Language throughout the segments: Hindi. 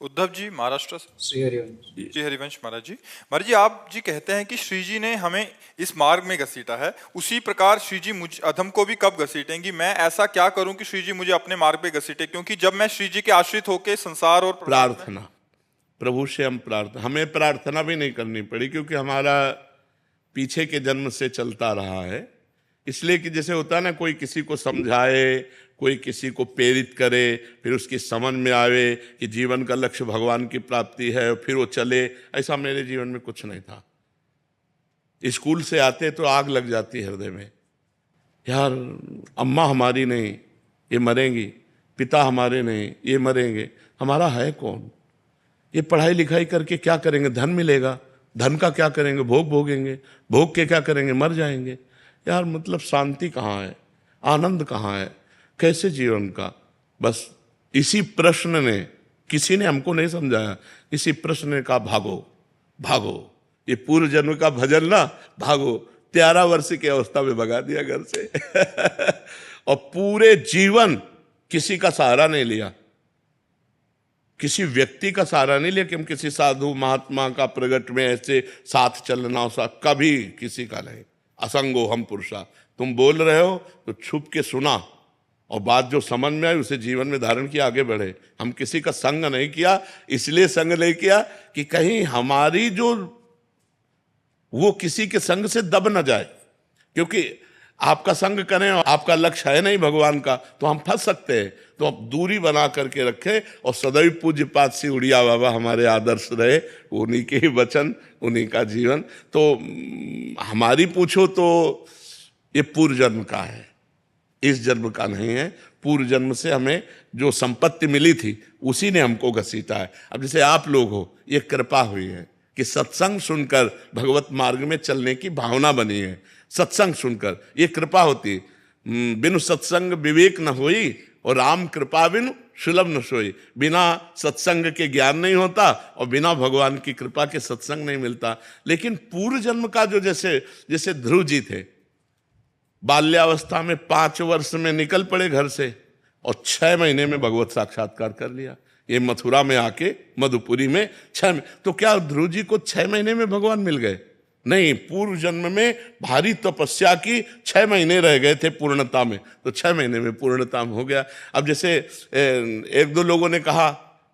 उद्धव जी महाराष्ट्र से। श्री हरिवंश। जी हरिवंश महाराज जी आप जी कहते हैं कि श्री जी ने हमें इस मार्ग में घसीटा है, उसी प्रकार श्री जी मुझ अधम को भी कब घसीटेंगी? मैं ऐसा क्या करूं कि श्री जी मुझे अपने मार्ग पे घसीटे? क्योंकि जब मैं श्री जी के आश्रित होके संसार और प्रार्थना, प्रभु से हम प्रार्थना, हमें प्रार्थना भी नहीं करनी पड़ी क्योंकि हमारा पीछे के जन्म से चलता रहा है। इसलिए कि जैसे होता है ना, कोई किसी को समझाए, कोई किसी को प्रेरित करे, फिर उसकी समझ में आवे कि जीवन का लक्ष्य भगवान की प्राप्ति है, फिर वो चले। ऐसा मेरे जीवन में कुछ नहीं था। स्कूल से आते तो आग लग जाती हृदय में, यार अम्मा हमारी नहीं, ये मरेंगी, पिता हमारे नहीं, ये मरेंगे, हमारा है कौन? ये पढ़ाई लिखाई करके क्या करेंगे? धन मिलेगा, धन का क्या करेंगे? भोग भोगेंगे, भोग के क्या करेंगे? मर जाएंगे। यार मतलब शांति कहाँ है, आनंद कहाँ है, कैसे जीवन का? बस इसी प्रश्न ने, किसी ने हमको नहीं समझाया, इसी प्रश्न ने कहा भागो भागो, ये पूर्व जन्म का भजन ना, भागो। 13 वर्ष की अवस्था में भगा दिया घर से और पूरे जीवन किसी का सहारा नहीं लिया, किसी व्यक्ति का सहारा नहीं लिया कि हम किसी साधु महात्मा का प्रगट में ऐसे साथ चलना हो, सा कभी किसी का नहीं। असंगो हम पुरुषा, तुम बोल रहे हो तो छुप के सुना और बात जो समझ में आई उसे जीवन में धारण किया, आगे बढ़े। हम किसी का संग नहीं किया, इसलिए संग नहीं किया कि कहीं हमारी जो वो किसी के संग से दब न जाए, क्योंकि आपका संग करें और आपका लक्ष्य है नहीं भगवान का तो हम फंस सकते हैं। तो अब दूरी बना करके रखे और सदैव पूज्य पाद से उड़िया बाबा हमारे आदर्श रहे, उन्हीं के ही वचन, उन्हीं का जीवन। तो हमारी पूछो तो ये पूर्व जन्म का है, इस जन्म का नहीं है। पूर्व जन्म से हमें जो संपत्ति मिली थी उसी ने हमको घसीटा है। अब जैसे आप लोग हो, ये कृपा हुई है कि सत्संग सुनकर भगवत मार्ग में चलने की भावना बनी है। सत्संग सुनकर ये कृपा होती। बिनु सत्संग विवेक न होई और राम कृपा बिनु सुलभ न सोई। बिना सत्संग के ज्ञान नहीं होता और बिना भगवान की कृपा के सत्संग नहीं मिलता। लेकिन पूर्व जन्म का जो जैसे ध्रुव जी थे, बाल्यावस्था में 5 वर्ष में निकल पड़े घर से और 6 महीने में भगवत साक्षात्कार कर लिया। ये मथुरा में आके मधुपुरी में 6 में, तो क्या ध्रुव जी को 6 महीने में भगवान मिल गए? नहीं, पूर्व जन्म में भारी तपस्या की, 6 महीने रह गए थे पूर्णता में, तो 6 महीने में पूर्णता में हो गया। अब जैसे 1-2 लोगों ने कहा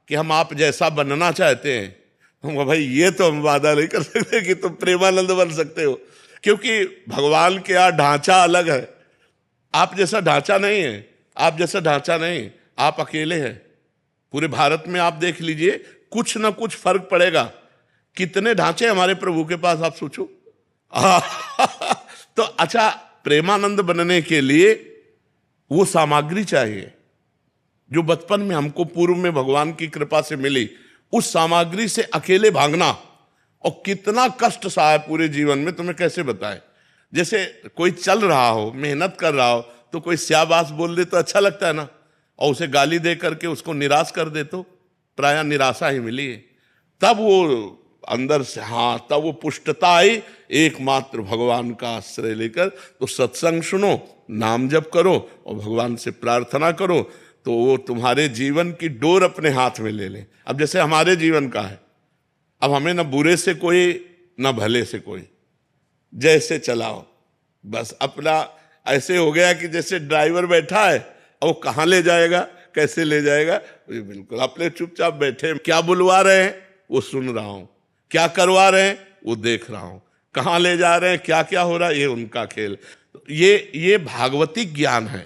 कि हम आप जैसा बनना चाहते हैं, तो भाई ये तो हम वादा नहीं कर सकते कि तुम प्रेमानंद बन सकते हो, क्योंकि भगवान के यहाँ ढांचा अलग है। आप जैसा ढांचा नहीं है, आप जैसा ढांचा नहीं, आप अकेले हैं। पूरे भारत में आप देख लीजिए, कुछ ना कुछ फर्क पड़ेगा। कितने ढांचे हमारे प्रभु के पास, आप सोचो। तो अच्छा, प्रेमानंद बनने के लिए वो सामग्री चाहिए जो बचपन में हमको पूर्व में भगवान की कृपा से मिली। उस सामग्री से अकेले भागना, और कितना कष्ट सहा है पूरे जीवन में, तुम्हें कैसे बताएं। जैसे कोई चल रहा हो, मेहनत कर रहा हो, तो कोई स्याबास बोल दे तो अच्छा लगता है ना, और उसे गाली दे करके उसको निराश कर दे तो प्रायः निराशा ही मिली है। तब वो अंदर से, हाँ, तब वो पुष्टता आई एकमात्र भगवान का आश्रय लेकर। तो सत्संग सुनो, नाम जप करो और भगवान से प्रार्थना करो, तो वो तुम्हारे जीवन की डोर अपने हाथ में ले ले। अब जैसे हमारे जीवन का है, अब हमें न बुरे से कोई न भले से कोई, जैसे चलाओ बस। अपना ऐसे हो गया कि जैसे ड्राइवर बैठा है और वो कहाँ ले जाएगा, कैसे ले जाएगा, ये बिल्कुल अपने चुपचाप बैठे। क्या बुलवा रहे हैं वो सुन रहा हूँ, क्या करवा रहे हैं वो देख रहा हूँ, कहाँ ले जा रहे हैं, क्या क्या हो रहा है, ये उनका खेल। ये भागवती ज्ञान है।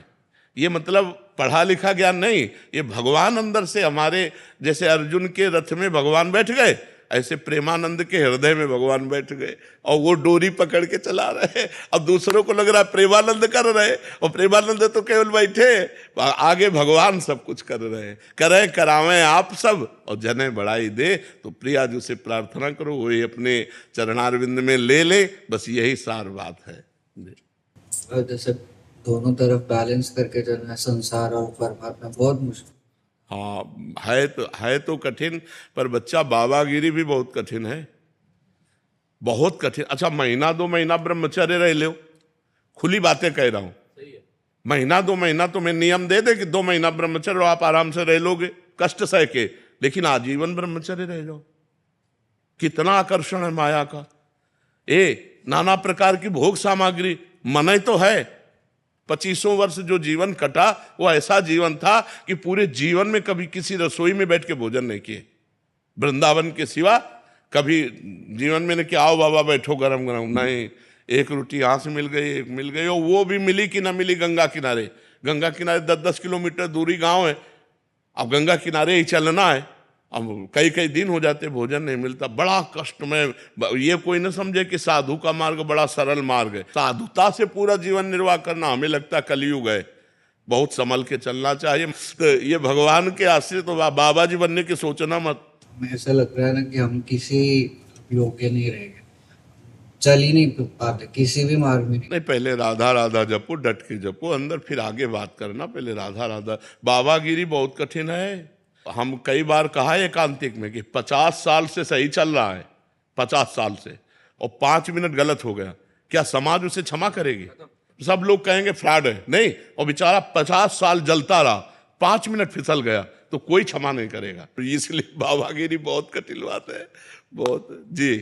ये मतलब पढ़ा लिखा ज्ञान नहीं, ये भगवान अंदर से हमारे, जैसे अर्जुन के रथ में भगवान बैठ गए, ऐसे प्रेमानंद के हृदय में भगवान बैठ गए और वो डोरी पकड़ के चला रहे। अब दूसरों को लग रहा है प्रेमानंद कर रहे, और प्रेमानंद तो केवल बैठे, आगे भगवान सब कुछ कर रहे हैं। करें करावें आप सब और जने बढ़ाई दे। तो प्रिया जी से प्रार्थना करो, वही अपने चरणारविंद में ले ले, बस यही सार बात है। जैसे दोनों तरफ बैलेंस करके चलना, संसार और परमात्मा, बहुत मुश्किल। हाँ, है तो कठिन, पर बच्चा बाबागिरी भी बहुत कठिन है, बहुत कठिन। अच्छा, 1-2 महीना ब्रह्मचर्य रह लो, खुली बातें कह रहा हूं। 1-2 महीना तुम्हें नियम दे दे कि 2 महीना ब्रह्मचर्य आप आराम से रह लोगे, कष्ट सह के, लेकिन आजीवन ब्रह्मचर्य रह जाओ। कितना आकर्षण है माया का। नाना प्रकार की भोग सामग्री, मन तो है। 25 वर्ष जो जीवन कटा वो ऐसा जीवन था कि पूरे जीवन में कभी किसी रसोई में बैठ के भोजन नहीं किए, वृंदावन के सिवा कभी जीवन में नहीं कि आओ बाबा बैठो गरम गरम, नहीं। एक रोटी यहाँ से मिल गई, एक मिल गई, और वो भी मिली कि ना मिली गंगा किनारे। गंगा किनारे 10-10 किलोमीटर दूरी गांव है, अब गंगा किनारे ही चलना है। अब कई कई दिन हो जाते भोजन नहीं मिलता, बड़ा कष्ट में। ये कोई न समझे कि साधु का मार्ग बड़ा सरल मार्ग है। साधुता से पूरा जीवन निर्वाह करना हमें लगता कलयुग है, बहुत संभल के चलना चाहिए। तो ये भगवान के आश्रित तो बाबा जी बनने की सोचना मत। हमें ऐसा लग रहा है ना कि हम किसी योग्य नहीं रह गए, चल ही नहीं पाते किसी भी मार्ग में। नहीं, पहले राधा राधा जपो, डट के जपो अंदर, फिर आगे बात करना। पहले राधा राधा। बाबागिरी बहुत कठिन है। हम कई बार कहा है एकांतिक में कि 50 साल से सही चल रहा है, 50 साल से, और 5 मिनट गलत हो गया, क्या समाज उसे क्षमा करेगी? सब लोग कहेंगे फ्रॉड है, नहीं। और बेचारा 50 साल जलता रहा, 5 मिनट फिसल गया तो कोई क्षमा नहीं करेगा। इसलिए बाबागिरी बहुत कठिन बात है, बहुत। जी।